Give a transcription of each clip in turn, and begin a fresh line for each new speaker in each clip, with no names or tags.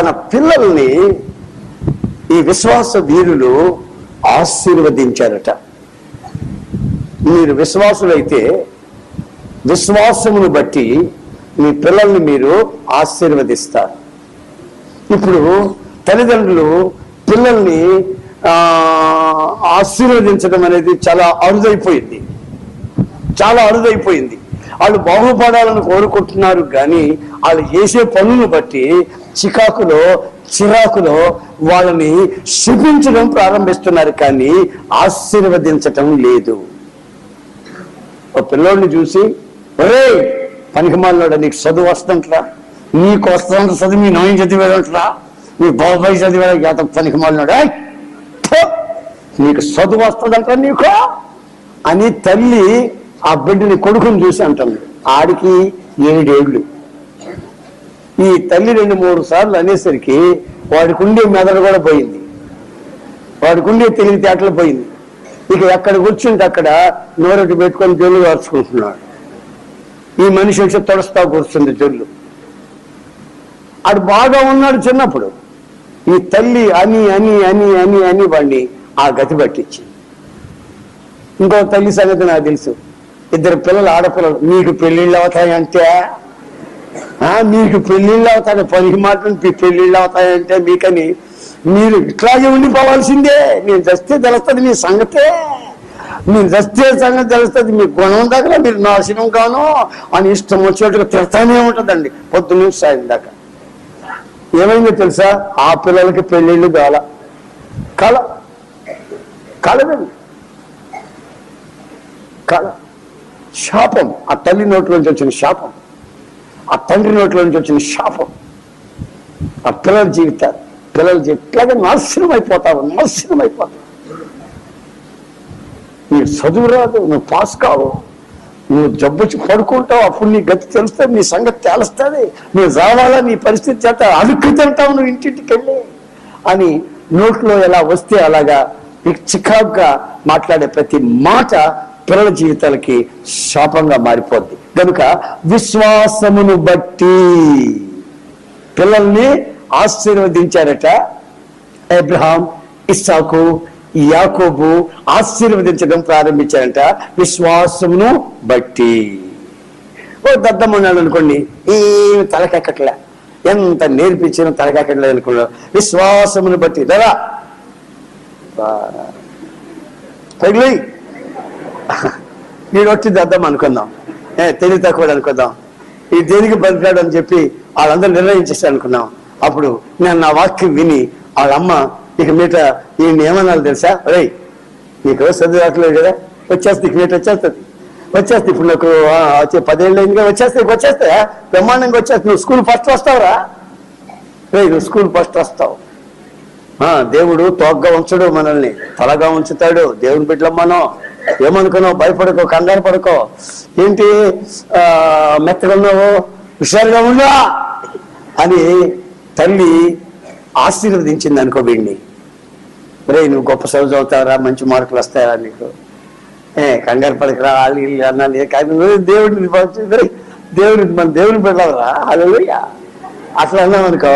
తన పిల్లల్ని ఈ విశ్వాస వీరులు ఆశీర్వదించారట. మీరు విశ్వాసులైతే విశ్వాసమును బట్టి మీ పిల్లల్ని మీరు ఆశీర్వదిస్తారు. ఇప్పుడు తల్లిదండ్రులు పిల్లల్ని ఆశీర్వదించడం అనేది చాలా అరుదైపోయింది. వాళ్ళు బాగుపడాలని కోరుకుంటున్నారు, కానీ వాళ్ళు చేసే పనులను బట్టి చిరాకులో వాళ్ళని శిపించడం ప్రారంభిస్తున్నారు, కానీ ఆశీర్వదించటం లేదు. ఒక పిల్లోడిని చూసి, ఒరే పనికిమాలినోడా, నీకు చదువు వస్తుంటరా, నీకు వస్తున్న చదువు మీ నాయన చదివేదంటరా, మీ బాబాయ్ చదివేదా గీత పనికిమాలినోడా, నీకు చదువు వస్తుందంట నీకు అని తల్లి ఆ బిడ్డని కొడుకుని చూసి అంటుంది. ఆడికి 7 ఏళ్ళు. ఈ తల్లి 2-3 సార్లు అనేసరికి వాడికి ఉండే మెదడు కూడా పోయింది, వాడికి ఉండే తెలివితేటలు పోయింది. ఇక ఎక్కడ కూర్చుంటే అక్కడ నోరటి పెట్టుకొని జొల్లు కార్చుకుంటున్నాడు. ఈ మనిషి వచ్చి తొడస్తా కూర్చుంది జొల్లు. ఆడు బాగా ఉన్నాడు చిన్నప్పుడు. ఈ తల్లి అని అని అని అని అని వాడిని ఆ గతి పట్టించి. ఇంకో తల్లి సంగతి నాకు తెలుసు. 2 పిల్లలు, ఆడపిల్లలు. మీకు పెళ్ళిళ్ళు అవుతాయంటే, మీకు పెళ్ళిళ్ళు అవుతాయి, పనికి మాత్రం పెళ్ళిళ్ళు అవుతాయంటే మీకని మీరు ఇట్లాగే ఉండిపోవాల్సిందే. నేను చస్తే తెలుస్తుంది మీ సంగతే, మీరు చస్తే సంగతి తెలుస్తుంది, మీ గుణం దగ్గర మీరు నాశనం కాను అని ఇష్టం వచ్చేట్టుగా తిడతానే ఉంటుందండి పొద్దున్న సాయం దాకా. ఏమైందో తెలుసా, ఆ పిల్లలకి పెళ్ళిళ్ళు కలదండి శాపం. ఆ తల్లి నోట్లోంచి వచ్చిన శాపం, ఆ తండ్రి నోట్లోంచి వచ్చిన శాపం. ఆ పిల్లల జీవితాలు ఎట్లాగా నాశనం అయిపోతావు. నీకు చదువు రాదు, నువ్వు పాస్ కావు, నువ్వు జబ్బొచ్చి పడుకుంటావు, అప్పుడు నీ గతి తెలుస్తుంది, నీ సంగతి తేలుస్తుంది, నువ్వు రావాలా, నీ పరిస్థితి చేత అడుక్కు తింటావు నువ్వు ఇంటింటికి వెళ్ళి అని నోట్లో ఎలా వస్తే అలాగా చికాగ్గా మాట్లాడే ప్రతి మాట పిల్లల జీవితాలకి శాపంగా మారిపోద్ది. కనుక విశ్వాసమును బట్టి పిల్లల్ని ఆశీర్వదించారట. అబ్రహాం, ఇస్సాకు, యాకోబు ఆశీర్వదించడం ప్రారంభించారంట విశ్వాసమును బట్టి. ఓ దద్దమ్మ ఉన్నాడు అనుకోండి, ఏమి తలకెక్కట్లే, ఎంత నేర్పించినా తలకెక్కట్లేదు అనుకున్నా. విశ్వాసమును బట్టి రా పగిలి వీడు వచ్చి దద్దమ్మ అనుకుందాం, తెలివి తక్కువ అనుకుందాం, ఈ దేనికి బతికాడు అని చెప్పి వాళ్ళందరూ నిర్ణయించేస్తారు అనుకున్నాం. అప్పుడు నేను నా వాక్యం విని వాళ్ళమ్మ ఇక మీట ఈయన ఏమన్నాళ్ళు తెలుసా, రే నీకు చదువు రావట్లేదు కదా, వచ్చేస్తే ఇక మీట వచ్చేస్తే ఇప్పుడు నాకు వచ్చే 10 ఏళ్ళు అయిందిగా, వచ్చేస్తే బ్రహ్మాండంగా వచ్చేస్తే నువ్వు స్కూల్ ఫస్ట్ వస్తావురా, రే నువ్వు స్కూల్ ఫస్ట్ వస్తావు. దేవుడు తోగ్గా ఉంచడు, మనల్ని తలగా ఉంచుతాడు. దేవుని బిడ్డలం మనం. ఏమనుకున్నావు, భయపడుకో, కంగారు పడుకో, ఏంటి మెత్తగా ఉన్నావు, హుషారుగా ఉందా అని తల్లి ఆశీర్వదించింది అనుకో వీడిని. రే నువ్వు గొప్ప చదువు చదువుతావరా, మంచి మార్కులు వస్తాయా నీకు, కంగారు పడకరా, వాళ్ళు వీళ్ళు అన్నాను. కానీ దేవుడిని మన దేవుని పెట్టాలరా, హల్లెలూయా అట్లా అన్నామనుకో,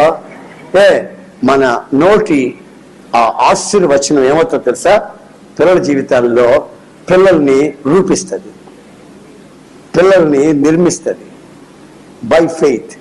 మన నోటి ఆ ఆశీర్వచనం ఏమవుతుందో తెలుసా, పిల్లల జీవితాల్లో పిల్లల్ని రూపిస్తుంది, పిల్లల్ని నిర్మిస్తుంది. By faith